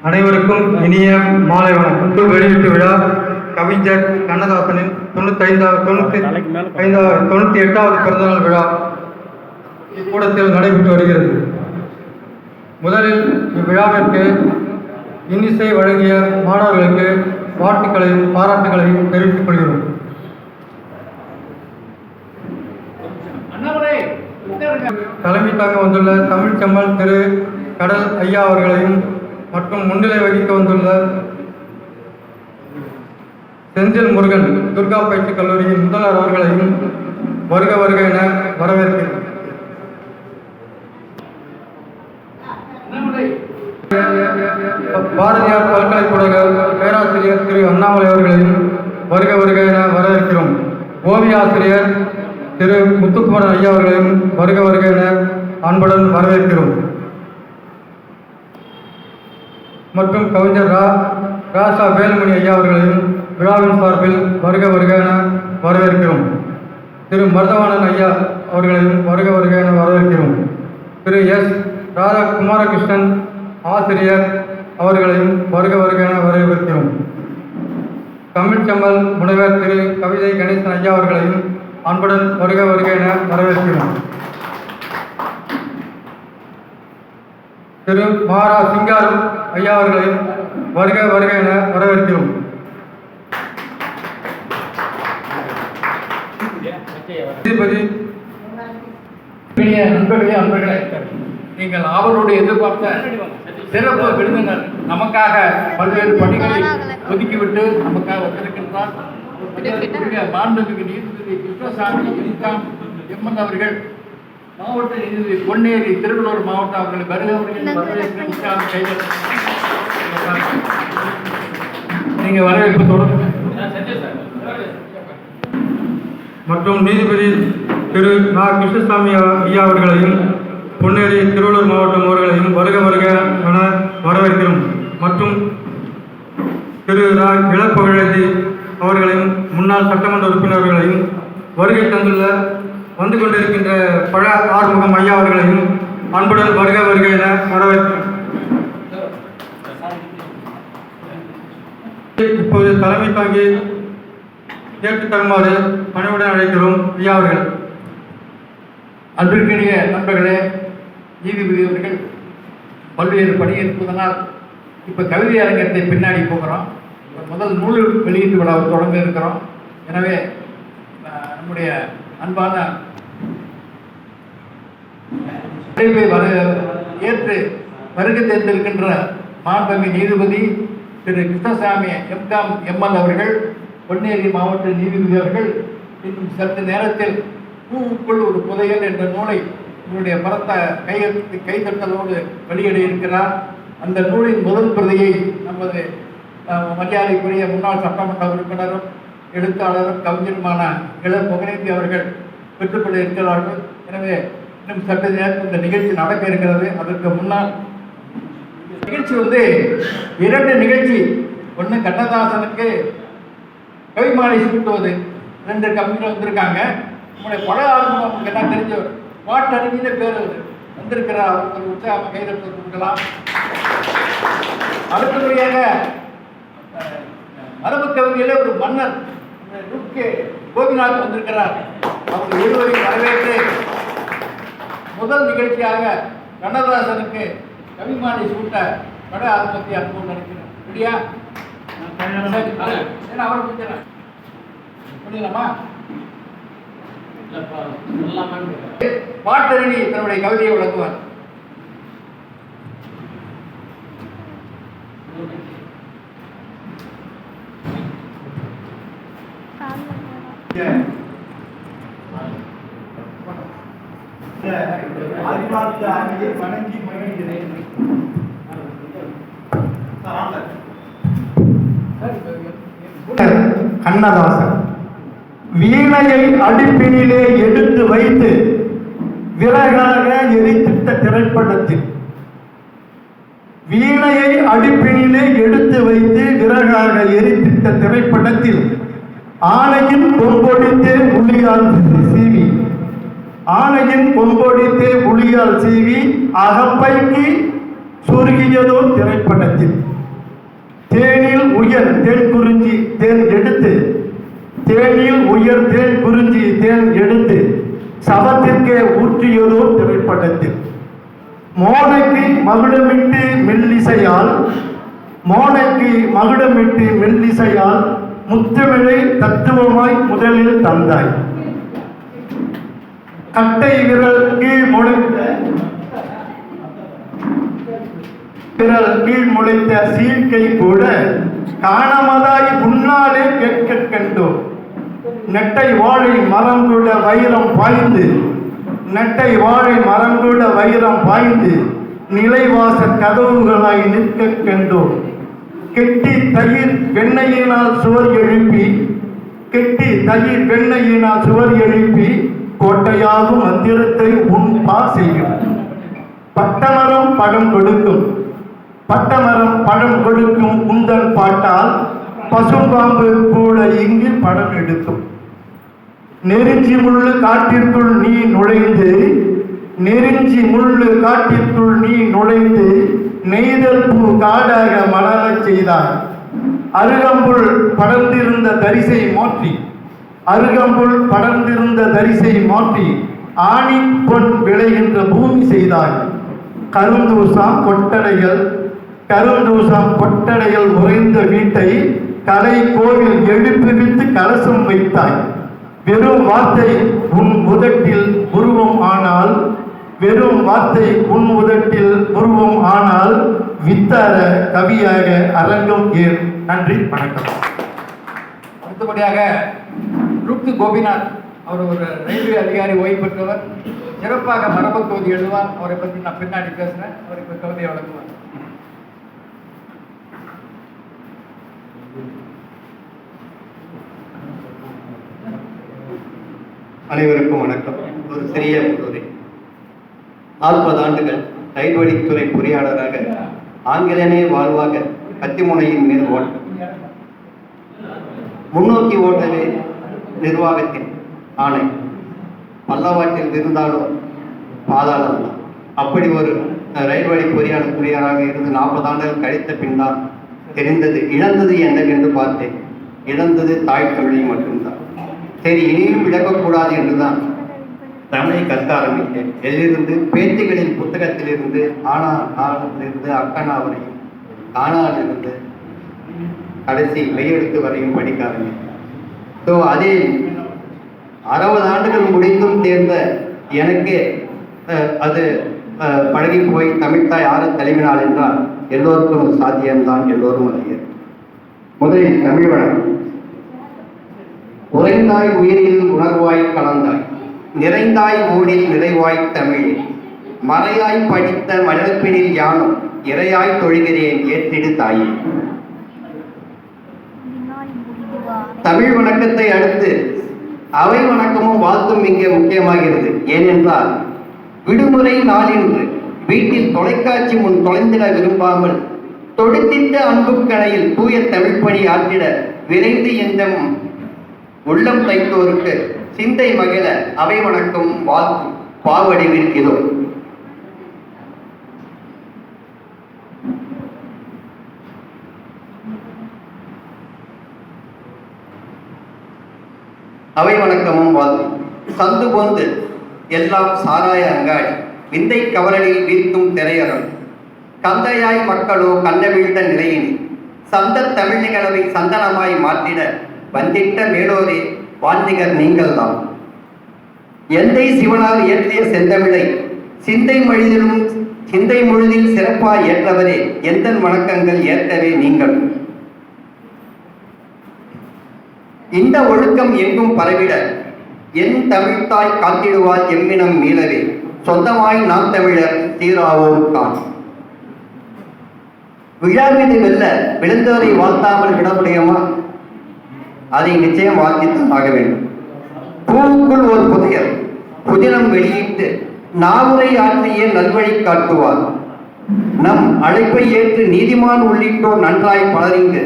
அனைவருக்கும் இனிய மாலை வணக்கம். வெளியீட்டு விழா கவிஞர் கண்ணதாசனின் 98வது பிறந்தநாள் விழா இக்கூடத்தில் நடைபெற்று வருகிறது. முதலில் இவ்விழாவிற்கு இன்னிசை வழங்கிய மாணவர்களுக்கு வாழ்த்துக்களையும் பாராட்டுகளையும் தெரிவித்துக் கொள்கிறோம். தலைமை தாங்க வந்துள்ள தமிழ்ச்செம்மல் திரு கடல் ஐயா அவர்களையும் மற்றும் முன்னிலை வகிக்க வந்துள்ள செந்தில் முருகன் துர்கா பயிற்சி கல்லூரியின் முதல்வர் அவர்களையும் வருக வருக என வரவேற்கிறேன். பாரதியார் பல்கலைக்கழக பேராசிரியர் திரு அண்ணாமலை அவர்களையும் வருக வருக என வரவேற்கிறோம். ஓவிய ஆசிரியர் திரு முத்துக்குமரன் ஐயா அவர்களையும் வருக வருக என அன்புடன் வரவேற்கிறோம். மற்றும் கவிஞர் ராசா வேலுமணி ஐயா அவர்களையும் விழாவின் சார்பில் வருக வருக என வரவேற்கிறோம். திரு மருதவாணன் ஐயா அவர்களையும் வருக வருக என வரவேற்கிறோம். திரு எஸ் ராதா குமாரகிருஷ்ணன் ஆசிரியர் அவர்களையும் வருக வருக என வரவேற்கிறோம். தமிழ்ச்செம்மல் முனைவர் திரு கவிதை கணேசன் ஐயா அவர்களையும் அன்புடன் வருக வருக என வரவேற்கிறோம். திரு மாரா சிங்காரம் ஐயா அவர்களையும் வருக வருக என வரவேற்கிறோம். நண்பர்களே, அன்பர்களே, நீங்கள் ஆவலோடு எதிர்பார்த்த சிறப்பு விருந்தினர் நமக்காக பல்வேறு பணிகளை ஒதுக்கிவிட்டு நமக்காக வந்திருக்கின்றார். மாண்புமிகு நீதிபதி கிருஷ்ணசாமி எம்என் அவர்கள், மாவட்ட நீதிபதி பொன்னேரி திருவள்ளூர் மாவட்ட அவர்களை வருகிறவர்கள் நீங்க வரவேற்பு தொடர்ந்து மற்றும் நீதிபதி திரு நா கிருஷ்ணசாமி ஐயா அவர்களையும் பொன்னேரி திருவள்ளூர் மாவட்டம் அவர்களையும் வருக வருக என வரவேற்கிறோம். மற்றும் திரு இளப்புகழேந்தி அவர்களையும் முன்னாள் சட்டமன்ற உறுப்பினர்களையும் வருகை தந்துள்ள வந்து கொண்டிருக்கின்ற பழ ஆறுமுகம் ஐயா அவர்களையும் அன்புடன் வருக வருக என வரவேற்கிறோம். இப்போது தலைமை தாங்கி ஏற்று தருமாறு பணிவுடன் அழைக்கிறோம் ஐயா அவர்கள். அன்பிற்கினிய நண்பர்களே, நீதிபதி அவர்கள் பல்வேறு பணியேற்பதனால் இப்போ கவிதை அரங்கத்தை பின்னாடி போகிறோம். முதல் நூல் வெளியீட்டு விழாவை தொடங்க இருக்கிறோம். எனவே நம்முடைய அன்பான ஏற்று வருகை தேர்ந்திருக்கின்ற மாண்புமிகு நீதிபதி திரு கிருஷ்ணசாமி எம்எல் அவர்கள், பொன்னேரி மாவட்ட நீதிபதி அவர்கள் இன்னும் சற்று நேரத்தில் பூவுக்குள் ஒரு புதையல் என்ற நூலை உங்களுடைய பரத்த கைதட்டலோடு வெளியிட இருக்கிறார். அந்த நூலின் முதல் பிரதியை நமது மரியாதைக்குரிய முன்னாள் சட்டமன்ற உறுப்பினரும் எழுத்தாளரும் கவிஞருமான புகழேந்தி அவர்கள் பெற்றுக்கொள்ள இருக்கிறார்கள். எனவே இன்னும் சற்று நேரத்தில் இந்த நிகழ்ச்சி நடக்க இருக்கிறது. அதற்கு முன்னால் நிகழ்ச்சி இரண்டு நிகழ்ச்சி. ஒன்று கண்ணதாசனுக்கு கவிமாலை சூட்டுவது, 2 கவிஞர்கள் வந்திருக்காங்க. நம்முடைய பல ஆர்வம் என்ன தெரிஞ்சவர் பாட்டறிஞர பேர் வந்திருக்கிறார். அவர்கள் உற்சாக கைதட்டு கொடுக்கலாம். அடுத்தபடியாக மரபு கவிதையில ஒரு மன்னர் கோபிநாத் வந்திருக்கிறார். அவர்கள் இருவரையும் வரவேற்று முதல் நிகழ்ச்சியாக கண்ணதாசனுக்கு கவிமாலை சூட்ட பட ஆத்மத்தை அனுபவம் நினைக்கிறேன். இல்லையா? அவர் புரியலாமா? பாட்டறிஞி தன்னுடைய கவிதையை விளக்குவார். வணங்கி மகிழ்கிறேன். கண்ணதாசன் வீணையை அடுப்பினிலே எடுத்து வைத்து விறகாக எரித்திட்ட திரைப்படத்தில் வீணையை அடுப்பினிலே எடுத்து வைத்து விறகாக எரித்திட்ட திரைப்படத்தில் ஆணையின் பொம்பொடித்தே புலியால் சீவி ஆணையின் பொம்பொடித்தே புலியால் சீவி அகப்பைக்கு சுருகியதோ திரைப்படத்தில் தேனில் உயர் தேன் குறிஞ்சி தேன் எடுத்து தேனில் உயர் தேன் குறிஞ்சி தேன் எடுத்து சவத்திற்கே ஊற்றியதோ திரைப்படத்தில் மோனைக்கு மகுடமிட்டு மெல்லிசையால் முத்தமிழை தத்துவமாய் முதலில் தந்தாய். கட்டை விரல் கீழ் முளைத்த சீர்கை கூட காணமதாய் உன்னாலே கேட்க கண்டோம். நெட்டை வாழை மரம் கூட வைரம் பாய்ந்து நிலைவாச கதவுகளாய் நிற்க கண்டோம். கெட்டி தயிர் வெண்ணையினால் சுவர் எழுப்பி கோட்டையாகும் மந்திரத்தை உன்பா செய்யும். பட்டமரம் பழம் கொடுக்கும் உந்தன் பாட்டால் பசும்பாம்பு கூட இங்கு படம் எடுக்கும். நெருஞ்சி முள்ளு காட்டிற்குள் நீ நுழைந்து நெய்தல் பூ காடாக மலரச் செய்தார். அருகம்புல் படர்ந்திருந்த தரிசை மாற்றி ஆணி பொன் விளைகின்ற பூமி செய்தாய். கருந்தூசம் கொட்டடைகள் உறைந்த வீட்டை கலை கோவில் எழுப்பிவித்து கலசம் வைத்தாய். வெறும் வார்த்தை உன் உதட்டில் உருவம் ஆனால் வித்தார கவியாக அரங்கம் ஏர். நன்றி, வணக்கம். அடுத்தபடியாக ருத்து கோபிநாத், அவர் ஒரு ரயில்வே அதிகாரி, ஓய்வு பெற்றவர், சிறப்பாக மரபு தொகுதி எழுதுவார். அவரை பற்றி நான் பின்னாடி பேசுகிறேன். அவர் இப்போ கவிதையை வழங்குவார். அனைவருக்கும் வணக்கம். ஒரு சிறிய முன்னுரை. 40 ஆண்டுகள் ரயில்வழித்துறை பொறியாளராக ஆங்கிலனே வாழ்வாக கத்திமுனையின் மீது ஓட்டம், முன்னோக்கி ஓட்டவே நிர்வாகத்தின் ஆணை, பல்லவாட்டில் இருந்தாலும் பாதாளம் தான். அப்படி ஒரு ரயில்வழி பொறியாளராக இருந்து 40 ஆண்டுகள் கழித்த பின்னால் தெரிந்தது, இழந்தது என்னவென்று பார்த்தேன். இழந்தது தாய் தமிழை மட்டும்தான். சரி, இனியும் இழக்கக்கூடாது என்றுதான் தமிழை கற்க ஆரம்பித்தேன். எதிலிருந்து? பேச்சுகளின் புத்தகத்திலிருந்து, ஆனாலிருந்து அக்கனா வரையும், ஆனாலிருந்து கடைசி மெய்யெழுத்து வரையும் படிக்க ஆரம்பித்தேன். ஸோ அதே 60 ஆண்டுகள் முடிந்தும் தேர்ந்த எனக்கு அது பழகி போய் தமிழ்த்தாய் யாரு தலைவினாள் என்றால் எல்லோருக்கும் சாத்தியம்தான், எல்லோரும் அறியர். முதலில் தமிழ் வணக்கம். உறைந்தாய் உயிரில் உணர்வாய் கலந்தாய், நிறைந்தாய் ஊழில் நிறைவாய் தமிழே, மறையாய் படித்த மலர்ப்பினில் யானும் இறையாய் தொழுகிறேன் ஏற்றிடு தாயே. தமிழ் வணக்கத்தை அடுத்து அவை வணக்கமும் வாழ்த்தும் இங்கே முக்கியமாகிறது. ஏனென்றால் விடுமுறை நாளின்று வீட்டில் தொலைக்காட்சி முன் தொலைந்திட விரும்பாமல் தொடுத்திட்ட அன்புக்கணையில் தூய தமிழ் பணி ஆற்றிட விரைந்து என்ற உள்ளம் தைத்தோருக்கு சிந்தை மகிழ அவை வணக்கம் வாழ்த்தும் பாவடிவில் இதோ. அவை வணக்கமும் வாழ்த்தும். சந்து போந்து எல்லாம் சாராய அங்காடி, விந்தை கவரலில் வீழ்த்தும் திரையரம், கந்தையாய் மக்களோ கண்ணவிழ்ந்த நிலையினி, சந்த தமிழ் நிகழ்வை சந்தனமாய் மாற்றிட வந்திட்ட மேலோரே வான்நிகர் நீங்கள்தான். எந்தை சிவனால் ஏற்றிய செந்தமிழை சிந்தை மொழிதில் சிறப்பாய் ஏற்றவரே, எந்த வணக்கங்கள் ஏற்கவே நீங்கள். இந்த ஒழுக்கம் எங்கும் பரவிட என் தமிழ்த்தாய் காத்திடுவார் எம்மினம் மீளவே, சொந்தமாய் நாம் தமிழர் தீராவோம் கான். விழா மீது வெல்ல விழுந்தவரை வாழ்த்தாமல் விட முடியுமா? அதை நிச்சயம் வாழ்த்தித்தான் ஆக வேண்டும். பூவுக்குள் ஒரு புதையல் புதினம் வெளியிட்டு நாவுரை ஆற்றிய நல்வழி காட்டுவார். நம் அழைப்பை ஏற்று நீதிமான் உள்ளிட்டோர் நன்றாய் பலரிங்கு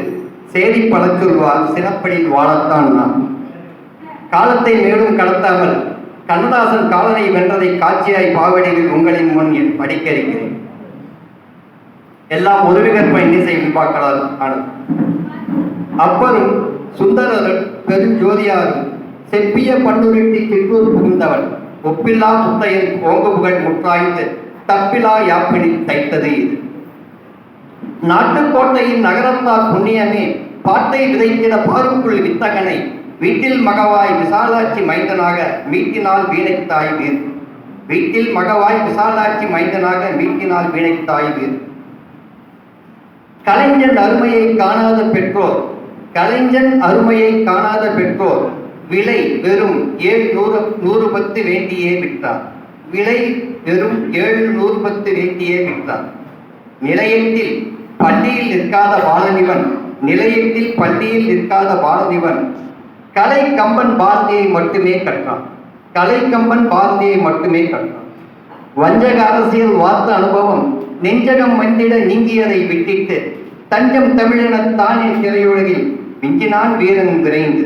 சேரி பல சொல்வார். சிறப்படில் வாழத்தான் நாம். காலத்தை மேலும் கடத்தாமல் கண்ணதாசன் காலனை வென்றதை காட்சியாய் பாவடியில் உங்களின் முன் படிக்க இருக்கிறேன். எல்லாம் ஒரு விகற்ப இன்னிசை விபாக்களால் ஆனது. அப்பரும் சுந்தரரும் பெருஞ்சோதியாரும் செப்பிய பண்ணுருட்டி சிற்றூர் புகுந்தவன் ஒப்பில்லா முத்தையன் ஓங்கு புகழ் முற்றாய்ந்து தப்பிலா யாப்பினில் தைத்தது இது. நாட்டுக்கோட்டையின் நகரத்தார் புண்ணியமே பாட்டை விதைத்திட பாருக்குள் வித்தகனை வீட்டில் மகவாய் விசாலாட்சி மைந்தனாக மீட்டினால் வீணைத்தாய் வீர். வீட்டில் மகவாய் விசாலாட்சி மைந்தனாக மீட்டினால் வீணைத்தாய் வீர். கலைஞன் அருமையை காணாத பெற்றோர், கலைஞன் அருமையை காணாத பெற்றோர் விலை வெறும் 700 பத்து வேண்டியே விட்டார். விலை வெறும் 700 பத்து வேண்டியே விட்டார். நிலையத்தில் பள்ளியில் நிற்காத பாலனிவன், நிலையத்தில் பள்ளியில் நிற்காத பாலனிவன் கலை கம்பன் பாரதியை மட்டுமே கற்றான். கலை கம்பன் பாரதியை மட்டுமே கற்றான். வஞ்சக அரசியல் வார்த்த அனுபவம் நெஞ்சகம் வந்திட நீங்கியதை விட்டிட்டு தஞ்சம் தமிழென தானே திரையுலகில் மிஞ்சினான் வீரன் விரைந்து.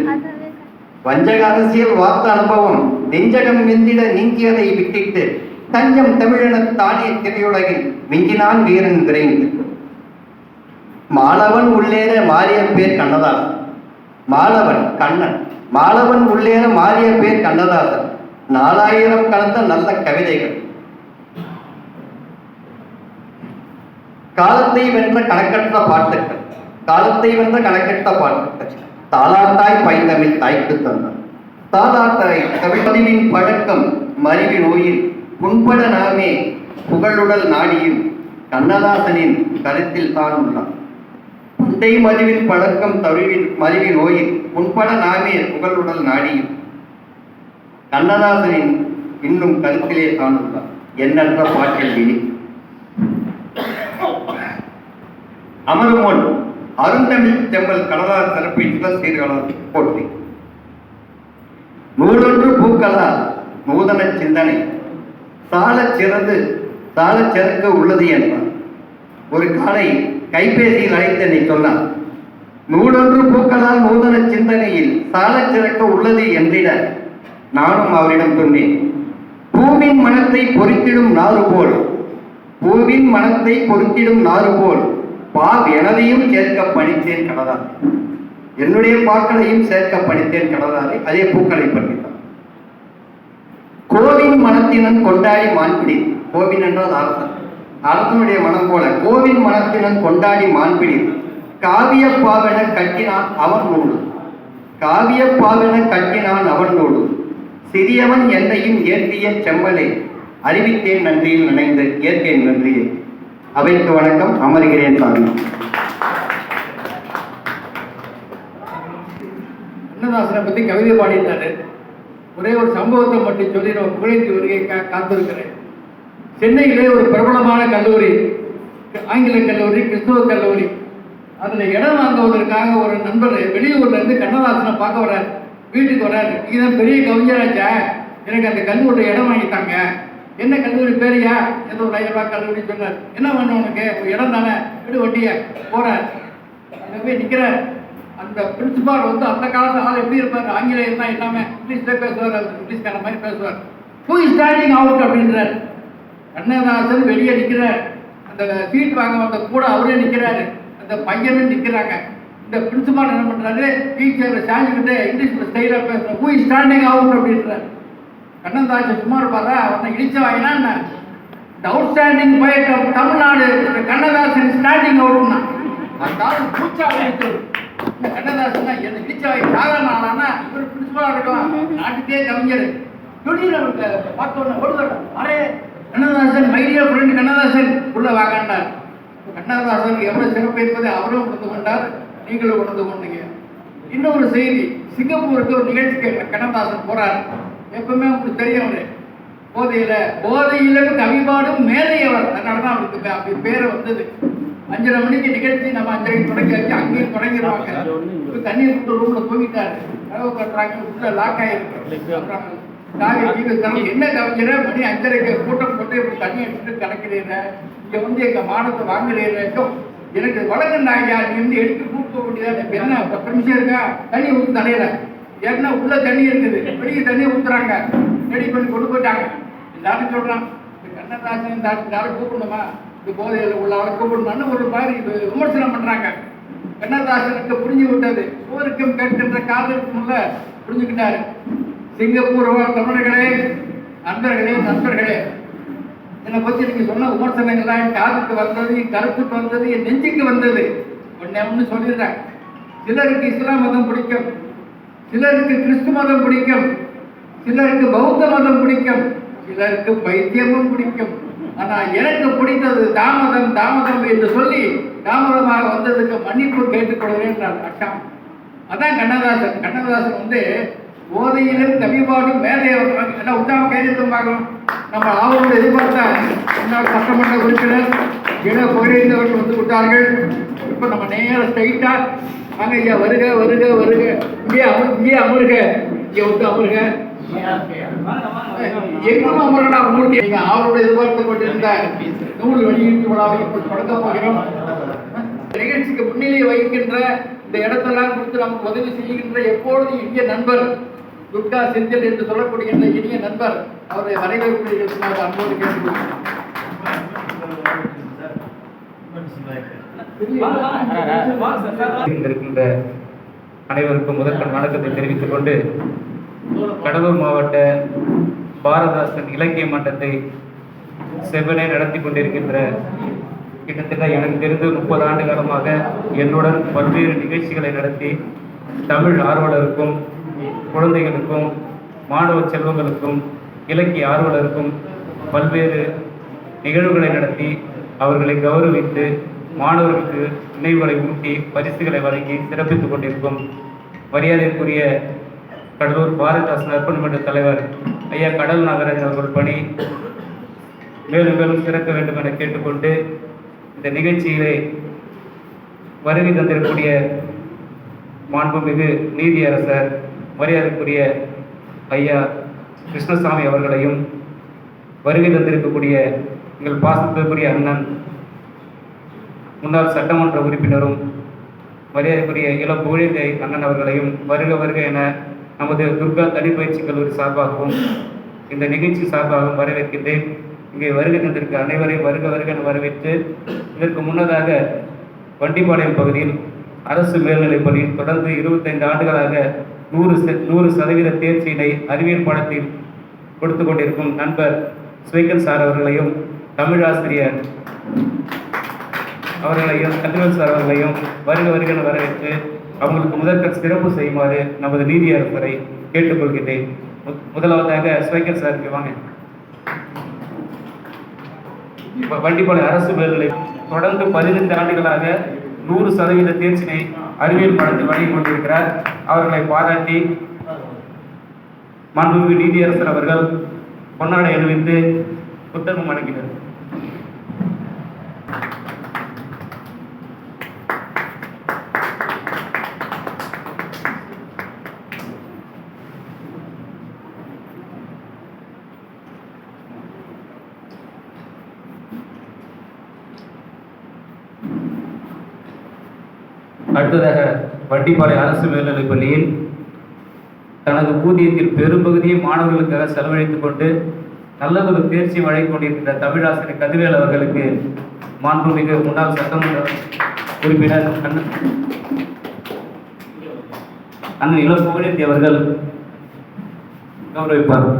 வஞ்சக அரசியல் வார்த்த அனுபவம் நெஞ்சகம் வெந்திட நீங்கியதை விட்டிட்டு தஞ்சம் தமிழென தானே திரையுலகில் மிஞ்சினான் வீரன் விரைந்து. மாலவன் உள்ளேற மாறிய பேர் கண்ணதாசன். மாலவன் கண்ணன், மாலவன் உள்ளேற மாறிய பேர் கண்ணதாசன். 4000 கலந்த நல்ல கவிதைகள். காலத்தை வென்ற கணக்கற்ற பாட்டுக்கள், காலத்தை வென்ற கணக்கற்ற பாட்டுக்கள். தாலாட்டாய் பைந்தமிழ் தாய்க்கு தந்தான். தாலாட்டாய் தமிழின் பழக்கம் மறிவி நோயில் புண்பட நாமே புகழுடல் நாடியும் கண்ணதாசனின் கருத்தில் தான் உள்ளான். பண்டை மறிவின் பழக்கம் தருவின் மறிவி நோயில் புண்பட நாமே புகழுடல் நாடியும் கண்ணதாசனின் இன்னும் கருத்திலே தான் உள்ளான். எண்ணற்ற பாட்டில் விழி அமருமோன் அருந்தமிழ் செம்மல் கனதார் சிறப்பு சீர்காழர் போட்டி. நூலொன்று பூக்களால் நூதன சிந்தனை சாலச் சிறக்க உள்ளது என்றார். ஒரு காலை கைபேசியில் அழைத்தனை சொன்னார். நூலொன்று பூக்களால் நூதன சிந்தனையில் சாலச் சிறக்க உள்ளது என்றிட நானும் அவரிடம் சொன்னேன். பூவின் மனத்தை பொறித்திடும் நாறு போல், பூவின் மனத்தை பொறித்திடும் நாறு போல் எனதையும் சேர்க்க பணித்தேன் கடதாரை. என்னுடைய பாக்களையும் சேர்க்க பணித்தேன் கடதாரை. அதே பூக்களை பற்றித்தான். கோவின் மனத்தினன் கொண்டாடி மான்பிடி. கோவின் என்றால் அரசன், அரசனுடைய மனம் போல கோவின் மனத்தினன் கொண்டாடி மான்பிடி. காவிய பாவென கட்டினான் அவன் நூடு, காவிய பாவென கட்டினான் அவன் நூடு. சிறியவன் என்னையும் ஏற்றிய செம்மலை அறிவித்தேன் நன்றியில் நினைந்து ஏற்றேன் நன்றியை. அவைக்கு வணக்கம். அமர்கிறேன் சாமி. கண்ணதாசனை பற்றி கவிதை பாடிட்டாரு. ஒரே ஒரு சம்பவத்தை மட்டும் சொல்லி நம்ம புகழேந்தி வருகை காத்திருக்கிறேன். சென்னையிலே ஒரு பிரபலமான கல்லூரி, ஆங்கில கல்லூரி, கிறிஸ்துவ கல்லூரி. அதில் இடம் வாங்குவதற்காக ஒரு நண்பர் வெளியூர்ல இருந்து கண்ணதாசனை பார்க்க வர்றாரு. வீட்டுக்கு வர்றாரு. இதுதான் பெரிய கவிஞராச்சா, எனக்கு அந்த கல்லூரியில் இடம் வாங்கிட்டாங்க. என்ன கல்லூரி பேரையா? ஏதோ ஒரு 1000 ரூபாய் கல்லூரி சொன்னார். என்ன பண்ண உனக்கு? இடம் தானே, வீடு வட்டிய போறார். அங்கே போய் நிற்கிறார். அந்த பிரின்சிபால் வந்து அந்த காலத்து ஆள் எப்படி இருப்பார்? ஆங்கிலேயம் தான் எல்லாமே, இங்கிலீஷ்ல பேசுவார். அவர் இங்கிலீஷ்கார மாதிரி பேசுவார். ஹூ இஸ் ஸ்டாண்டிங் அவுட் அப்படின்றார். கண்ணதாசன் வெளியே நிற்கிறார். அந்த சீட் வாங்க வந்த கூட அவரே நிற்கிறாரு, அந்த பையனும் நிற்கிறாங்க. இந்த பிரின்சிபால் என்ன பண்றாரு? டீச்சர் சாஞ்சுக்கிட்டு இங்கிலீஷ்ல ஸ்டைலா பேசுற. ஹூ இஸ் ஸ்டாண்டிங் அவுட் அப்படின்றார். கண்ணதாசன் சும்மா இருப்பாரா? அவனை இடிச்ச வாங்கினா இந்த அவுட் ஸ்டாண்டிங் போயிட்டு தமிழ்நாடு கண்ணதாசன் ஸ்டாண்டிங் அவுட்னா பூச்சா இந்த கண்ணதாசன் என்ன இடிச்ச வாங்கி சாதாரண ஆளானா இவர் பிரின்சிபலா இருக்கலாம், நாட்டுக்கே கவிஞர். திடீர்னு அவருக்கு பார்த்தோன்னே ஓடுவார். அரே கண்ணதாசன், மைடியா ஃப்ரெண்ட் கண்ணதாசன் உள்ள வாங்கினார். கண்ணதாசன் எவ்வளவு சிறப்பு என்பதை அவரும் உணர்ந்து கொண்டார், நீங்களும் உணர்ந்து கொண்டீங்க. இன்னொரு செய்தி, சிங்கப்பூருக்கு ஒரு நிகழ்ச்சிக்கு கண்ணதாசன் போறார். எப்பவுமே உங்களுக்கு தெரியும், போதையில கவிபாடும் மேதையவர். அதனாலதான் அவருக்கு அப்படி பேரை வந்தது. 5:30 மணிக்கு நிகழ்ச்சி, நம்ம 5:30 தொடங்கி வச்சு அங்கேயும் தொடங்கிடுவாங்க. தண்ணீர் விட்டு ரூம்ல தூங்கிட்டாரு. கதவு கட்டுறாங்க, உள்ள லாக் ஆயிருக்கு. என்ன கவிஞர மணி 5:30 கூட்டம் போட்டு இப்படி தண்ணி எடுத்துட்டு கிடக்கிறீங்க, இங்க வந்து எங்க மானத்தை வாங்குறீங்க, எனக்கு வழங்குனாங்க, நீ வந்து எடுத்து கூப்பிட வேண்டியதா? என்ன 10 நிமிஷம் இருக்கா? தண்ணி ஊற்றி தலையில ஏன்னா உள்ள தண்ணி இருக்குது, வெளியே தண்ணி ஊத்துறாங்க. ரெடி பண்ணி கொண்டு போயிட்டாங்க. எல்லாரும் சொல்றான், கண்ணதாசன் இந்த யாரும் கூப்பிடணுமா? இது போதையில் உள்ள கூப்பிடணும்னு ஒரு மாதிரி விமர்சனம் பண்றாங்க. கண்ணதாசனுக்கு புரிஞ்சு விட்டது, சோருக்கும் கேட்கின்ற காதலுக்கும் புரிஞ்சுக்கிட்டாரு. சிங்கப்பூர் தமிழர்களே, நண்பர்களே, என்னை பத்தி நீங்க சொன்ன விமர்சனங்கள்லாம் என் காதுக்கு வந்தது, என் கருத்துக்கு வந்தது, என் நெஞ்சுக்கு வந்தது. ஒன்னு சொல்லிடுறேன். சிலருக்கு இஸ்லாம் மதம் பிடிக்கும், சிலருக்கு கிறிஸ்து மதம் பிடிக்கும், சிலருக்கு பௌத்த மதம் பிடிக்கும், சிலருக்கு பைத்தியமும் பிடிக்கும். ஆனா எனக்கு பிடித்தது தாமதம் என்று சொல்லி தாமதமாக வந்ததுக்கு மன்னிப்பு கேட்டுக்கொள்கிறேன் அக்கம். அதான் கண்ணதாசன் போதையிலும் கவிபாடும் மேதையவர் எல்லாம் உற்சாக கைதெழுத்தும் பார்க்கணும். நம்ம அவரோட எதிர்பார்த்தா முன்னாள் சட்டமன்ற உறுப்பினர் போயிருந்தவர்கள் விட்டார்கள். இப்ப நம்ம நேர ஸ்ட்ரைட்டா வாங்க ஐயா, வருக வருக வருக, இங்கே அமருக, இங்கே அமருக, எங்கும் அமரடா மூர்த்தி. நீங்க அவரோட எதிர்பார்த்து கொண்டிருந்த நூல் வெளியீட்டு விழாவை தொடங்க போகிறோம். நிகழ்ச்சிக்கு முன்னிலை வகிக்கின்ற இந்த இடத்தெல்லாம் கொடுத்து நமக்கு உதவி செய்கின்ற எப்பொழுதும் இந்திய நண்பர் துர்கா செந்தில் என்று சொல்லக்கூடிய இனிய நண்பர், அவரை வரவேற்பு அன்போடு கேட்டுக்கொள்கிறேன். அனைவருக்கும் முதற்கண் வணக்கத்தை தெரிவித்துக் கொண்டு, கடலூர் மாவட்ட பாரதாசன் இலக்கிய மன்றத்தை செவ்வனே நடத்தி கொண்டிருக்கின்ற கிட்டத்தட்ட எனக்கு தெரிந்து 30 ஆண்டு காலமாக என்னுடன் பல்வேறு நிகழ்ச்சிகளை நடத்தி தமிழ் ஆர்வலருக்கும், குழந்தைகளுக்கும், மாணவ செல்வங்களுக்கும், இலக்கிய ஆர்வலருக்கும் பல்வேறு நிகழ்வுகளை நடத்தி அவர்களை கௌரவித்து மாணவர்களுக்கு நினைவுகளை ஊட்டி பரிசுகளை வழங்கி சிறப்பித்துக் கொண்டிருக்கும் மரியாதைக்குரிய கடலூர் பாரதாசன் அர்ப்பணி மன்ற தலைவர் ஐயா கடல் நாகராஜன் அவர்கள் பணி மேலும் மேலும் சிறக்க வேண்டும் என கேட்டுக்கொண்டு, இந்த நிகழ்ச்சியிலே வருகை தந்திருக்கக்கூடிய மாண்புமிகு நீதியரசர் மரியாதைக்குரிய ஐயா கிருஷ்ணசாமி அவர்களையும், வருகை தந்திருக்கக்கூடிய எங்கள் பாசத்திற்குரிய அண்ணன் முன்னாள் சட்டமன்ற உறுப்பினரும் மரியாதைக்குரிய இளம் புகழேந்தை அண்ணன் அவர்களையும் வருக வருக என நமது துர்கா தனிப்பயிற்சி கல்லூரி சார்பாகவும் இந்த நிகழ்ச்சி சார்பாகவும் வரவேற்கின்றேன். இங்கே வருகை தந்திருக்க அனைவரையும் வருக வருக என வரவேற்று, இதற்கு முன்னதாக வண்டிப்பாளையம் பகுதியில் அரசு மேல்நிலைப் பள்ளியில் தொடர்ந்து 25 ஆண்டுகளாக 100% தேர்ச்சியினை அறிவியல் பாடத்தில் கொடுத்து கொண்டிருக்கும் நண்பர் ஸ்வைக்கல் சார் அவர்களையும், தமிழாசிரியர் அவர்களையும், கதிரவன் சார் அவர்களையும் வருக வருக என வரவேற்று அவங்களுக்கு முதற்கண் சிறப்பு செய்யுமாறு நமது நீதியரசரை கேட்டுக்கொள்கின்றேன். முதலாவதாக ஸ்வைக்கல் சாருக்கு வாங்க. வண்டிப்பாளையம் அரசு மேல்நிலை தொடர்ந்து 15 ஆண்டுகளாக 100% தேர்ச்சினை அறிவியல் பாடத்தில் வழங்கி கொண்டிருக்கிறார். அவர்களை பாராட்டி மாண்புமிகு நீதியரசர் அவர்கள் பொன்னாடை அணிவித்து புத்தகம் வழங்கினர். அடுத்ததாக வண்டிப்பாளையம் அரசு மேல்நிலைப் பள்ளியில் தனது ஊதியத்தில் பெரும்பகுதியை மாணவர்களுக்காக செலவழித்துக் கொண்டு நல்லதொரு தேர்ச்சி வழங்கிக் கொண்டிருக்கின்ற தமிழாசிரியர் கதிரவேல் அவர்களுக்கு மாண்புமிகு முன்னாள் சட்டமன்ற உறுப்பினர் அண்ணன் இளம் புகழேந்தி அவர்கள் கௌரவிப்பார்.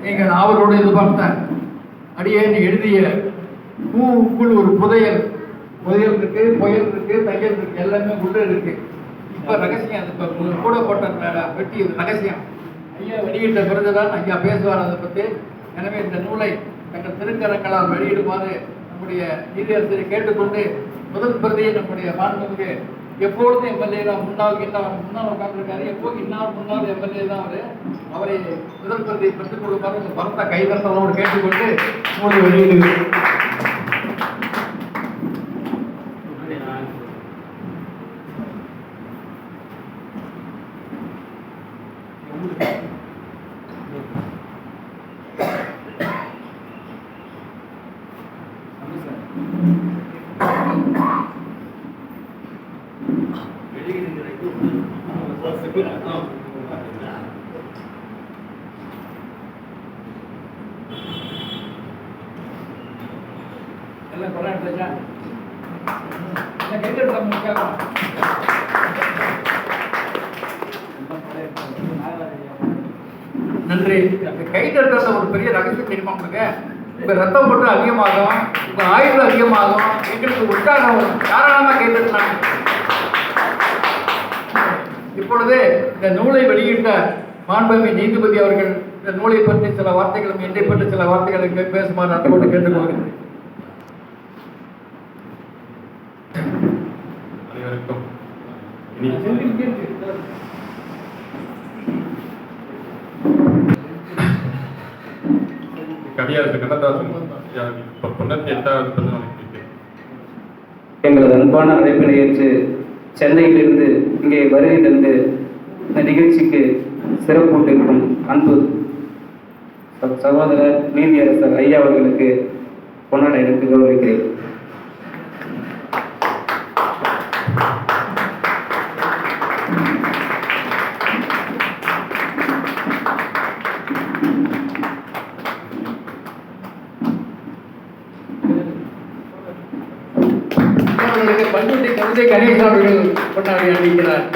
நீங்கள் அவரோடு எதிர்பார்த்த அடியேன் எழுதிய பூவுக்குள் ஒரு புதையல் புதையல் இருக்கு, புயல் இருக்கு, தையல் இருக்கு, எல்லாமே உள்ள இருக்கு. இப்ப ரகசியம் அது இப்ப கூட போட்ட வெட்டி ரகசியம் ஐயா வெளியிட்ட பிறகுதான் ஐயா பேசுவார் அதை பற்றி. எனவே இந்த நூலை தங்கள் திருக்கரங்களால் வெளியிடுமாறு நம்முடைய நீதியரசரை கேட்டுக்கொண்டு, முதல் பிரதியை நம்முடைய மாண்புமிகு எப்பொழுதும் எம்எல்ஏ தான் முன்னாள் உட்கார்ந்துருக்காரு, எப்போது முன்னாள் எம்எல்ஏ தான் அவரை முதல் பிரதியை பெற்றுக் கொடுப்பாரு இந்த பரந்த கைதட்டலோடு கேட்டுக்கொண்டு நூலை வெளியிடுகிறேன். எல்லாம் படம் எடுத்தாச்சா? எல்லாம் கைதட்டலாம் முக்கியம். நன்றி. கைதட்டல ஒரு பெரிய ரகசியம் தெரியுமா உங்களுக்கு? உங்க ரத்தம் மட்டும் அதிகமாகும், உங்க ஆயுள் அதிகமாகும், எங்களுக்கு உற்சாகம் வரும். தாராளமா கைதட்டலாம். இப்பொழுது இந்த நூலை வெளியிட்ட மாண்புமிகு நீதிபதி அவர்கள் இந்த நூலை பற்றி சில வார்த்தைகளும் என்னை பற்றி சில வார்த்தைகளை பேசுமாறு அன்போடு கேட்டுக்கொள்கிறேன். அனைவருக்கும் கவியரசு கண்ணதாசன் இப்போ 98வது பிறந்தநாளை குறிக்கிறேன். எங்களது அன்பான அழைப்பினை ஏற்று சென்னையிலிருந்து இங்கே வருகை தந்து இந்த நிகழ்ச்சிக்கு சிறப்பூட்டிருக்கும் அன்பு சகோதரர் நீதியரசர் ஐயா அவர்களுக்கு பொன்னாடை எடுத்து கௌரவிக்கிறேன். பண்ருட்டி கவிதை கணேசன் அவர்கள் கொண்டாடி அளிக்கிறார்.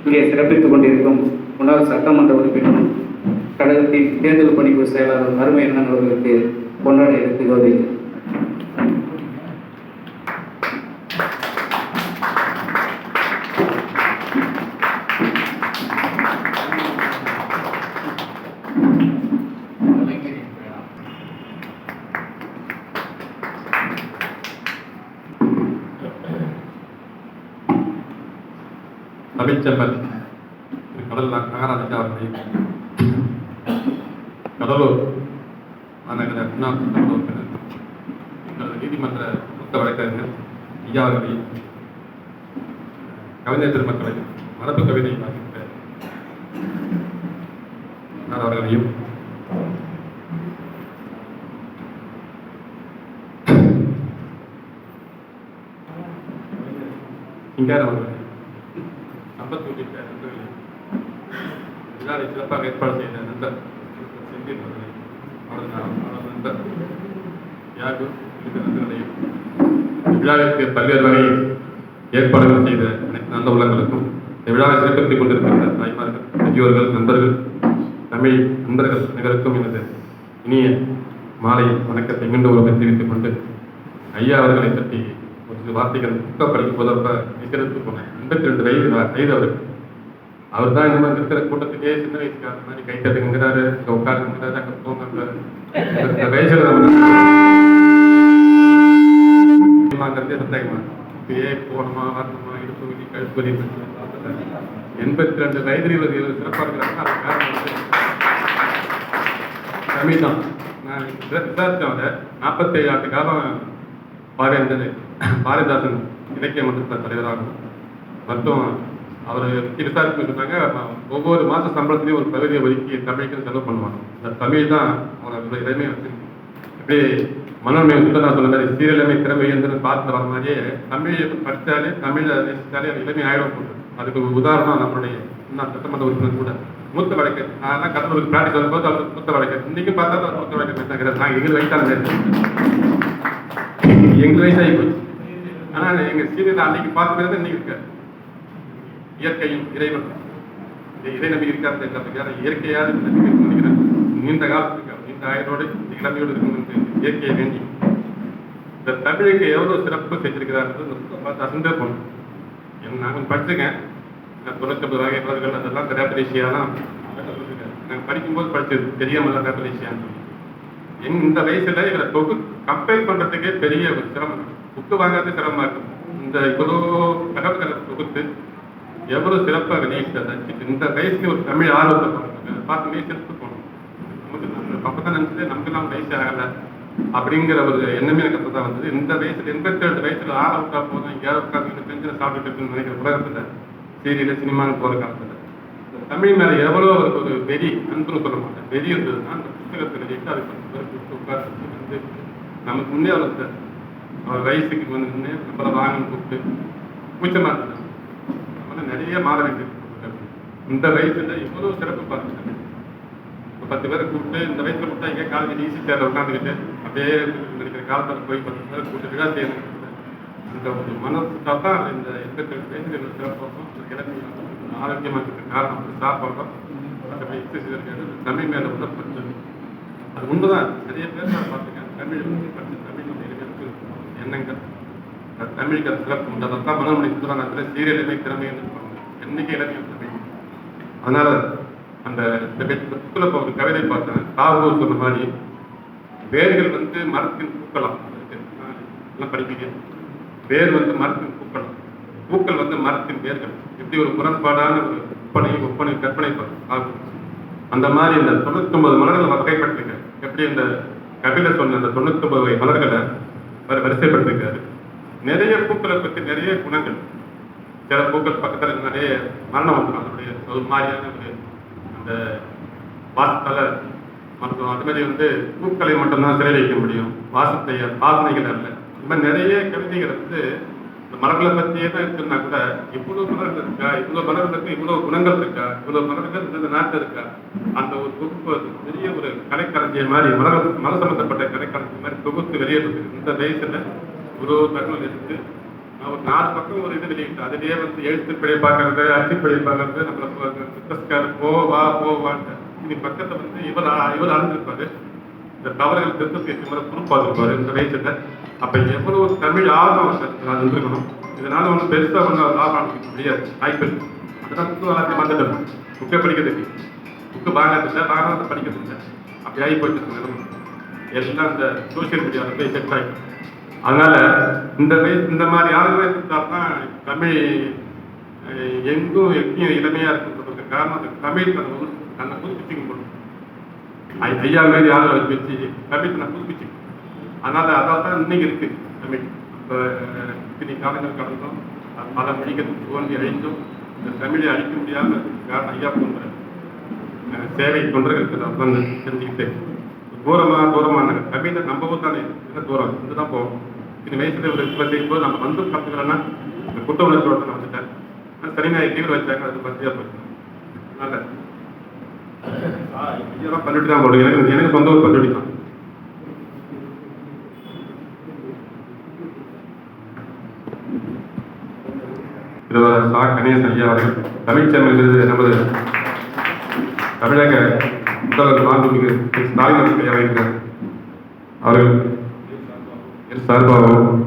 இங்கே சிறப்பித்துக் கொண்டிருக்கும் முன்னாள் சட்டமன்ற உறுப்பினரும் கழகத்தின் தேர்தல் பணிக்குழு செயலாளர் அருமை அண்ணன் அவர்களுக்கு பொன்னாடை எடுத்து கௌரவிக்கிறேன். தமிழ்ச்செல்வன் கடல் நகராட்சி அவர்களையும் கடலூர் மாநகர முன்னாள் சட்டமன்ற உறுப்பினர் எங்களது நீதிமன்ற மூத்த வழக்கறிஞர் ஐயா அவர்களையும் கவிஞர் பெருமக்களையும் மரபு கவிதை வாசித்த அவர்களையும் சிங்காரம் அவர்களையும் விழாவை சிறப்பாக ஏற்பாடு செய்த நண்பர் செந்தில் அவர்களையும் நண்பர் யாகு நண்பர்களையும் விழாவிற்கு பல்வேறு வகையில் ஏற்பாடுகள் செய்த அனைத்து நல்ல உள்ளங்களுக்கும் இந்த விழாவை சிறப்பித்துக் கொண்டிருக்கின்ற தாய்மார்கள், பெரியோர்கள், நண்பர்கள், தமிழ் நண்பர்கள் அனைவருக்கும் எனது இனிய மாலை வணக்கத்தை மீண்டும் ஒரு தெரிவித்துக் கொண்டு ஐயா அவர்களை பற்றி ஒரு சில வார்த்தைகள் புக்க படிக்கும் போதப்ப விசிறத்து போனேன். 82 வயது அவருக்கு. அவர் தான் இந்த மாதிரி இருக்கிற கூட்டத்திலேயே சின்ன வயசுக்கார மாதிரி கை தட்டுங்கிறாரு, அங்கே உட்காருங்கிறாரு, அங்கே போங்கிறாரு. இந்த வயசுல நம்மங்கிறதே சந்தேகமா இப்பயே போகணுமா வரணுமா இடுப்பு வலி கழுப்பு வலி 82 வயதில் இவர் சிறப்பாக இருக்கிறாங்கன்னா அது காரணம் வந்து தமிழ் தான். நான் விசாரித்தேன் அவரை 47 ஆண்டு காலம் பாரதிதாசன் இலக்கிய மன்றத்தின் தலைவராகும் மற்றும் அவர் விசாரிப்பு சொன்னாங்க. ஒவ்வொரு மாத சம்பளத்திலையும் ஒரு பகுதியை ஒதுக்கி தமிழுக்கு செலவு பண்ணுவாங்க. இந்த தமிழ் தான் அவரை இளமையை வச்சு அப்படியே மனோன்மை சுத்தம் சொன்ன மாதிரி சீரழமை திறமை இருந்து பார்த்து வர மாதிரியே தமிழை படித்தாலே தமிழை நேசித்தாலே அது இளமை ஆயிரம் போட்டு. அதுக்கு ஒரு உதாரணம் நம்மளுடைய சட்டமன்ற உறுப்பினர் கூட மூத்த வழக்கர். நான் கடலூருக்கு பிராக்டிஸ் வரும்போது அவருக்கு மூத்த வழக்கர். இன்னைக்கு பார்த்தா அவர் மூத்த வழக்கர் பேசுகிறார். நான் எங்கள் வயசான எங்கள் வயசாகி போச்சு. ஆனால் எங்கள் சீனியர் அன்னைக்கு பார்த்துக்கிறது இன்னைக்கு இருக்காரு. இயற்கையும் இறைவன் இறை நம்பி இருக்காது இருக்கிறதுக்காக இயற்கையாக நினைக்கிறேன். நீண்ட காலத்துக்கு நீண்ட ஆயுளோடு இளமையோடு இருக்கும் என்று இயற்கையை வேண்டி இந்த தமிழுக்கு எவ்வளோ சிறப்பு செஞ்சிருக்கிறார்கள் பார்த்து அசந்தே போனோம். நான் கொஞ்சம் படிச்சிருக்கேன். 99 வகைப்பாடுகள் அதெல்லாம் ரேப்பரேஷியாலாம் நாங்கள் படிக்கும்போது படிச்சது தெரியாமல் ரேப்பரேஷியான்னு சொல்லி இந்த வயசுல இவரை கம்பேர் பண்றதுக்கே பெரிய ஒரு சிரமம். புக்கு வாங்காத சிரமமா இருக்கும். இந்த இவ்வளோ தகவல்களை தொகுத்து எவ்வளவு சிறப்பாக வெளியிட்டதை இந்த வயசுல ஒரு தமிழ் ஆர்வத்தை பார்த்துமே சிறப்பு போகணும். நமக்கு அப்பதான் நினைச்சது நமக்கெல்லாம் வயசு ஆகலை அப்படிங்கிற ஒரு எண்ணமே எனக்கு அப்பதான் வந்தது. இந்த வயசுல 87 வயசுல ஆரம்பிட்டா போதும் எங்கேயாவது உட்காந்து பெஞ்சனை சாப்பிட்டு இருக்குன்னு நினைக்கிற உலகத்துல சீரியல சினிமான்னு போற காலத்துல தமிழ் மேல எவ்வளோ ஒரு வெறி அன்புன்னு சொல்ல மாட்டேன் வெறி இருந்ததுன்னா அந்த புத்தகத்தை வெளியிட்டு அதுக்கு உட்கார்ந்து வந்து நமக்கு முன்னே அவர் வயசுக்கு வந்து முன்னே நம்மளை வாங்கன்னு கூப்பிட்டு கூச்சமா இருந்தது. நம்மளால நிறைய மாற வேண்டியது. இந்த வயசுல இவ்வளவு சிறப்பு பார்த்துட்டேன். 10 பேரை கூப்பிட்டு இந்த வயசுல கூப்பிட்டா எங்கே காலேஜ் ஈஸி சேர்ல உட்காந்துக்கிட்டு அப்படியே நினைக்கிற காலத்தில் போய் 10 பேரை கூப்பிட்டு விழா செய்யணும். அந்த ஒரு மனசுக்காக தான் இந்த 87 வயசுல சிறப்பாக கிளம்பி ஆரோக்கியமாக இருக்கிற காரணம் சாப்பிட்றோம் தமிழ் மேலே உள்ள பற்று. அது உண்மைதான். நிறைய பேர் நான் பார்த்துக்கேன் தமிழ் படித்து தமிழ் இளைஞருக்கு எண்ணங்கள் தமிழுக்கு அது சிறப்பு உண்டு. அதைத்தான் மனமணி சுந்தரானத்தில் சீரியலுமே திறமைன்னு சொல்லுவாங்க. என்னைக்கு இளைஞர் தமிழ். அதனால அந்த புக்கில் இப்போ ஒரு கவிதை பார்த்தேன். தாவூர் சொன்ன மாதிரி வேர்கள் வந்து மரத்தின் பூக்கலாம் எல்லாம் படிப்பீங்க. வேர் வந்து மரத்தின் பூக்கலாம், பூக்கள் வந்து மரத்தின் வேர்கள். இப்படி ஒரு முரண்பாடான ஒரு ஒப்பனை கற்பனை ஆகும். அந்த மாதிரி இந்த 99 மலர்களை வகைப்படுத்திருக்க எப்படி இந்த கபிலர் சொன்ன அந்த 99 வகை மலர்களை வரிசைப்படுத்திருக்காரு. நிறைய பூக்களை பற்றி நிறைய குணங்கள். சில பூக்கள் பக்கத்தில் நிறைய மரணம் வந்துடும். அதனுடைய ஒரு மாதிரியான ஒரு அந்த வாசத்தலை மருத்துவம். அது மாதிரி வந்து பூக்களை மட்டும்தான் சிறை வைக்க முடியும், வாசத்தை வாசனைகள் அல்ல. இந்த மாதிரி நிறைய கவிதைகள் வந்து மலர்களை பற்றியே தான் இருக்குன்னா கூட இவ்வளவு மலர்கள் இருக்கா, இவ்வளவு மலர்களுக்கு இவ்வளவு குணங்கள் இருக்கா, இவ்வளவு மலர்கள் இந்த நாட்டில் இருக்கா, அந்த ஒரு தொகுப்பு பெரிய ஒரு கலைக்களஞ்சிய மாதிரி மலர் சம்பந்தப்பட்ட கலைக்களஞ்சிய மாதிரி தொகுத்து வெளியிடுறது. இந்த வயசுல இவ்வளோ தகவல் இருக்கு. ஒரு 4 பக்கம் ஒரு இது வெளியிட்டு அதிலேயே வந்து எழுத்துப்பிழை பார்க்கறது, அச்சுப்பிழை பார்க்கறது, நம்மளை போவான்ட்டு இது பக்கத்தை வந்து இவர் அறிஞ்சிருப்பாரு. இந்த தவறுகள் திருத்தத்துக்கு மேலே பொறுப்பாதிருப்பாரு இந்த வயசுல. அப்ப எவ்வளவு தமிழ் ஆர்வம் அது இருந்திருக்கணும். இதனால ஒன்றும் பெருசா ஒன்றும் லாபம் முடியாது. வாய்ப்பு அதுதான் புக்கு வாங்கி வந்துட்டு புக்கை படிக்கிறதுக்கு புக்கு வாங்கிறதில்ல, வாங்காத படிக்கிறதில்லை. அப்படி ஆகி போயிட்டு நிலைமை எல்லாம் இந்த சோசியல் மீடியாவில் போய் செட் ஆகிடும். அதனால இந்த வயசு இந்த மாதிரி ஆளுகளை தான் தமிழ் எங்கும் எங்கேயும் இளமையா இருக்குன்றதுக்கு காரணம் அந்த தமிழ் தன்னை புதுப்பிச்சுக்க முடியும். ஐயா மாரி ஆளுகளை வச்சு தமிழ் தன்னை புதுப்பிச்சுக்கணும். அதனால அதான் தான் இன்னைக்கு இருக்கு தமிழ். இப்போ இத்தனை காலங்கள் கடந்தும் பல மொழிகள் தோன்றி அழிந்தும் இந்த தமிழை அழிக்க முடியாத காரணம் ஐயா போன்ற சேவை தொண்டர்களுக்கு தான் வந்து தெரிஞ்சுக்கிட்டு தூரமான தமிழை நம்ம ஊர் தானே என்ன தூரம் இதுதான் போவோம். இந்த வயசுல ஒரு இப்போ செய்யும்போது நம்ம வந்து கற்றுக்கிறோன்னா இந்த குற்ற உணர்ச்சியோட நான் வந்துட்டேன். சரி நான் தீவிர வச்சாங்க அது பற்றியாக போச்சு. அதனால இதெல்லாம் பள்ளிட்டு தான் போடுங்க. எனக்கு சொந்த ஒரு பள்ளி தான். கணேசன் ஐயா அவர்கள் தமிழ்ச்செம்மல் நமது தமிழக முதல்வர் மாண்புமிகு ஸ்டாலின் ஐயா இருக்கிறார். அவர்கள் சார்பாகவும்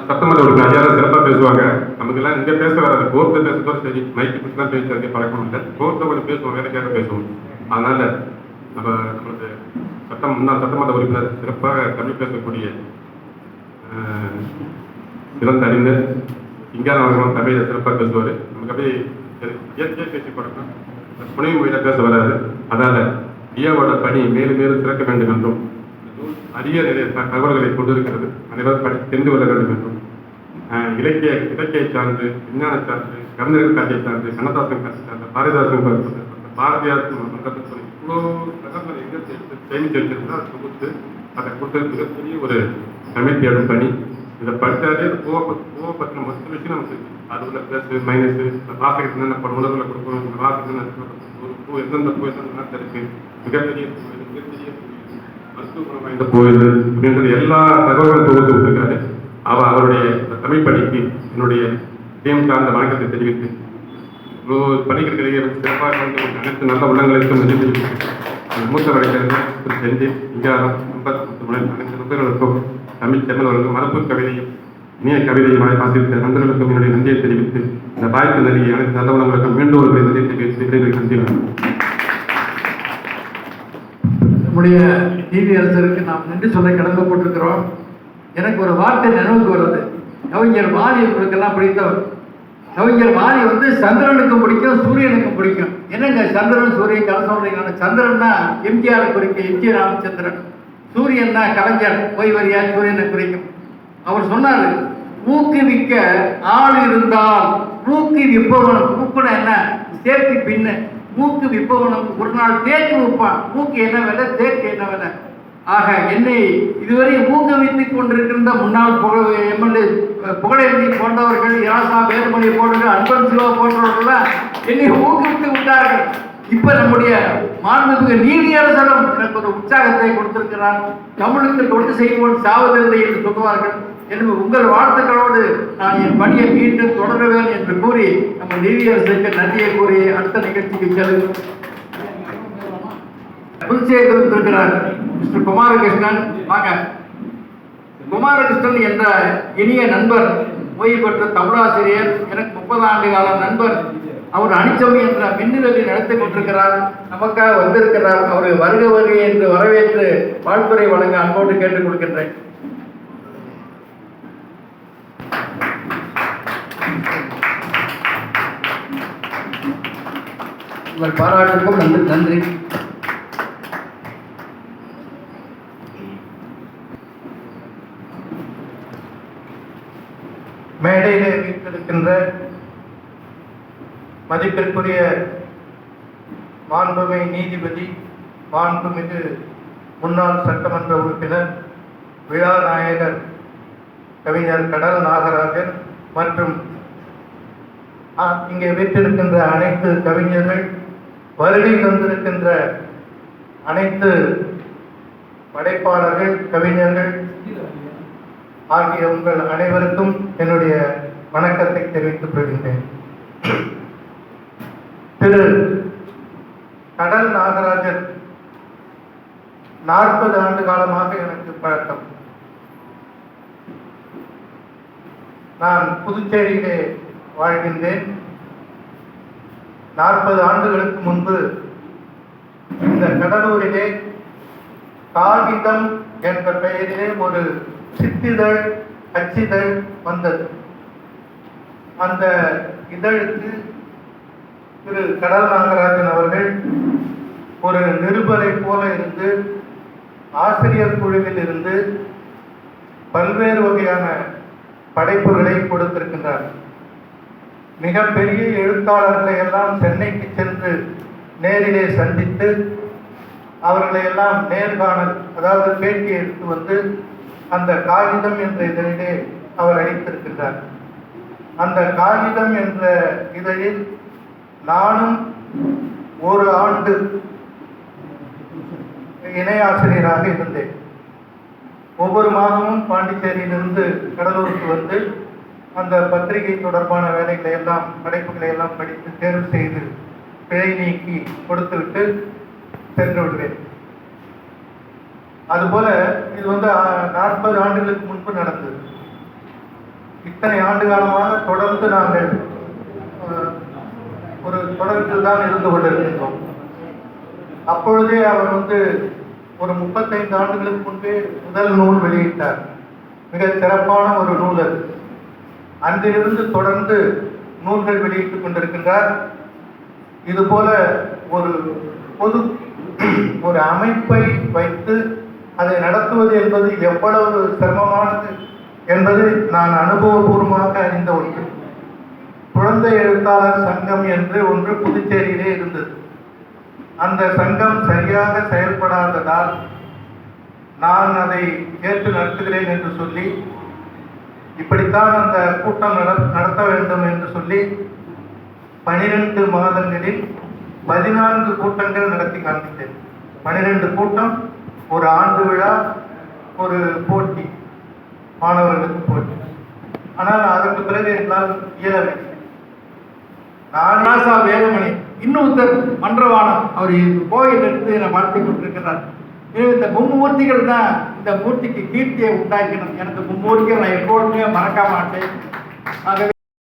சட்டமன்ற உறுப்பினர் ஐயா சிறப்பாக பேசுவாங்க. நமக்கெல்லாம் இங்கே பேச வராது. கோர்ட்டில் பேசுறதோட சரி, மைக்கு பிடிச்சி தான் பேசுறதுக்கு பழக்கம் இல்லை. கோர்ட்டில் கொஞ்சம் பேசுவோம், வேலைக்காக பேசுவோம். அதனால நம்மளது முன்னாள் சட்டமன்ற உறுப்பினர் சிறப்பாக தமிழ் பேசக்கூடிய சிறந்த அறிஞர் இங்கான அவர்களும் தமிழை சிறப்பாக பேசுவார். நமக்கு அப்படியே இயற்கையாக பேசி பழக்கம், புனைவு மொழியில் பேச வராது. அதனால ஐயாவோட பணி மேலும் மேலும் சிறக்க வேண்டும் என்றும் அரிய நிறைய தகவல்களை கொண்டிருக்கிறது. அனைவரும் தெரிந்து கொள்ள வேண்டும் என்றும் இலக்கிய சார்ந்து, விஞ்ஞான சார்ந்து, கவிஞர்கள் காட்சியை சார்ந்து, கண்ணதாசன் காட்சி சார்ந்த, பாரதிதாசன் பாரதியார் மன்றத்தை இவ்வளோ தகவல்களை எங்கே சேமித்து வச்சிருந்தா அதை தொகுத்து அதை கொடுத்தது மிகப்பெரிய ஒரு தமிழ் தேடும் பணி. இதை படித்தாலே பூவை பற்றின மொத்த விஷயம் நமக்கு தெரியும். அது உள்ள ப்ளஸ் மைனஸ், இந்த வாசகத்துக்கு என்னென்ன உணர்வுகளை கொடுக்கணும், இந்த வாசகத்துக்கு ஒரு பூ எந்தெந்த பூ எந்தெந்த நேரத்தில் இருக்கு, மிகப்பெரிய பூ இது, மிகப்பெரிய பூ இது, மருத்துவ குணம் வாய்ந்த பூ இது அப்படின்றது எல்லா தகவல்களும் தொகுத்து விட்டுருக்காரு. அவருடைய தமிழ் பணிக்கு என்னுடைய இதயம் சார்ந்த வணக்கத்தை தெரிவித்து பணிகளுக்கிடையே சிறப்பாக அனைத்து நல்ல உள்ளங்களுக்கும் நன்றி தெரிவித்து மூத்த வழக்கறிஞர் செஞ்சு இங்காரம் அனைத்து நண்பர்களுக்கும் தமிழ் செம்மல்களுக்கும் மரபு கவிதையும் இனிய கவிதையும் வாசித்த நண்பர்களுக்கும் என்னுடைய நன்றியை தெரிவித்து இந்த வாய்ப்பு நல்கிய அனைத்து நல்ல உள்ளங்களுக்கும் மீண்டும் ஒரு நன்றியை தெரிவித்து நன்றி. நம்முடைய நீதியரசருக்கு நாம் நன்றி சொல்ல கடமைப்பட்டிருக்கிறோம். எனக்கு ஒரு வார்த்தை நினைவுக்கு வருது. கவிஞர் வாலி உங்களுக்கெல்லாம் பிடித்தவர். கவிஞர் வாலி சந்திரனுக்கும் பிடிக்கும், சூரியனுக்கும் பிடிக்கும். என்னங்க சந்திரன் சூரியன் கதை சொல்றீங்க? சந்திரன்னா எம்ஜிஆர் குறிக்கும், எம்ஜி ராமச்சந்திரன். சூரியன்னா கலைஞர், ஓய்வறியா சூரியனை குறிக்கும். அவர் சொன்னார், ஊக்குவிக்க ஆள் இருந்தால் ஊக்குவிப்பவனும், ஊக்குன என்ன சேர்த்து பின்ன, ஊக்குவிப்பவனும் ஒரு நாள் தேக்கு வைப்பான். ஊக்கு என்ன வேலை, தேக்கு என்ன வேலை? ஆக என்னை இதுவரை ஊக்குவித்துக் கொண்டிருக்கின்ற முன்னாள் எம்எல்ஏ புகழேந்தி போன்றவர்கள், யாசா வேலுமணி போன்றவர்கள், அன்பன் சிவா போன்றவர்கள் என்னை ஊக்குவித்து விட்டார்கள். இப்ப நம்முடைய மாண்புமிகு நீதியரசரும் எனக்கு ஒரு உற்சாகத்தை கொடுத்திருக்கிறார். தமிழுக்கு தொண்டு செய்வோம் சாவதில்லை என்று சொல்லுவார்கள். எனவே உங்கள் வாழ்த்துக்களோடு நான் என் பணியை மீண்டும் தொடருவேன் என்று கூறி நம்ம நீதியரசருக்கு நன்றியை கூறி அடுத்த நிகழ்ச்சிக்கு செல்லும். இருக்கிறார் மிஸ்டர் குமாரகிருஷ்ணன். வாங்க. குமாரகிருஷ்ணன் என்ற இனிய நண்பர், ஓய்வு பெற்ற தமிழாசிரியர், எனக்கு 30 ஆண்டு கால நண்பர். அவர் அனிச்சம் என்ற மின்னிதழை நடத்தி கொண்டிருக்கிறார். நமக்காக வந்திருக்கிறார். அவரை வருக வருக என்று வரவேற்று வாழ்த்துறை வழங்க அன்போடு கேட்டுக் கொடுக்கின்றேன். உங்கள் பாராட்டுக்கும் நன்றி. மேடையிலே வீட்டிருக்கின்ற மதிப்பிற்குரிய மாண்புமை நீதிபதி, மாண்புமிகு முன்னாள் சட்டமன்ற உறுப்பினர், விழா நாயகர் கவிஞர் கடல் நாகராஜன் மற்றும் இங்கே வீட்டிருக்கின்ற அனைத்து கவிஞர்கள், வருகை தந்திருக்கின்ற அனைத்து படைப்பாளர்கள், கவிஞர்கள் ஆகிய உங்கள் அனைவருக்கும் என்னுடைய வணக்கத்தை தெரிவித்துக் கொள்கின்றேன். திரு கடல் நாகராஜன் 40 ஆண்டு காலமாக எனக்கு பழக்கம். நான் புதுச்சேரியிலே வாழ்கின்றேன். 40 ஆண்டுகளுக்கு முன்பு இந்த கடலூரிலே காகிதம் என்ற பெயரிலே ஒரு சிற்றிதழ், அச்சிதழ் வந்தது. அந்த இதழுக்கு திரு கடல் நாகராஜன் அவர்கள் ஒரு நிருபரை போல இருந்து, ஆசிரியர் குழுவில் இருந்து பல்வேறு வகையான படைப்புகளை கொடுத்திருக்கின்றார். மிகப்பெரிய எழுத்தாளர்களை எல்லாம் சென்னைக்கு சென்று நேரிலே சந்தித்து அவர்களை எல்லாம் நேர்காணல், அதாவது பேட்டி எடுத்து வந்து அந்த காகிதம் என்ற இதழிலே அவர் அளித்திருக்கின்றார். அந்த காகிதம் என்ற இதழில் நானும் ஒரு ஆண்டு இணை ஆசிரியராக இருந்தேன். ஒவ்வொரு மாதமும் பாண்டிச்சேரியிலிருந்து கடலூருக்கு வந்து அந்த பத்திரிகை தொடர்பான வேலைகளை எல்லாம், படைப்புகளை எல்லாம் படித்து தேர்வு செய்து பிழை நீக்கி கொடுத்துவிட்டு சென்று விடுவேன். அதுபோல இது 40 ஆண்டுகளுக்கு முன்பு நடந்தது. இத்தனை ஆண்டு காலமாக தொடர்ந்து நாங்கள் ஒரு தொடர்பில் தான் இருந்து கொண்டிருக்கின்றோம். அப்பொழுதே அவர் ஒரு 35 ஆண்டுகளுக்கு முன்பே முதல் நூல் வெளியிட்டார். மிக சிறப்பான ஒரு நூல் அது. அன்றிலிருந்து தொடர்ந்து நூல்கள் வெளியிட்டுக் கொண்டிருக்கின்றார். இதுபோல ஒரு அமைப்பை வைத்து அதை நடத்துவது என்பது எவ்வளவு சிரமமானது என்பது நான் அனுபவபூர்வமாக அறிந்த ஒன்று. குழந்தை எழுத்தாளர் சங்கம் என்று ஒன்று புதுச்சேரியிலே இருந்தது. அந்த சங்கம் சரியாக செயல்படாததால் நான் அதை ஏற்று நடத்துகிறேன் என்று சொல்லி இப்படித்தான் அந்த கூட்டம் நடத்த வேண்டும் என்று சொல்லி 12 மாதங்களில் 14 கூட்டங்கள் நடத்தி காண்பித்தேன். 12 கூட்டம், ஒரு ஆண்டு விழா, ஒரு போட்டி, மாணவர்களுக்கு போட்டி. ஆனால் அதற்கு பிறகு என்னால் இயலவில்லை. நான் ராசா வேலுமணி இன்னொருத்தர் மன்றவாணம் அவர் கோயிலிருந்து என்னை வாழ்த்தி கொண்டிருக்கிறார். இந்த மும்மூர்த்திகள் தான் இந்த மூர்த்திக்கு கீர்த்தியை உண்டாக்கணும். எனக்கு மும்மூர்த்திகள் நான் எப்பொழுதுமே மறக்க மாட்டேன். ஆகவே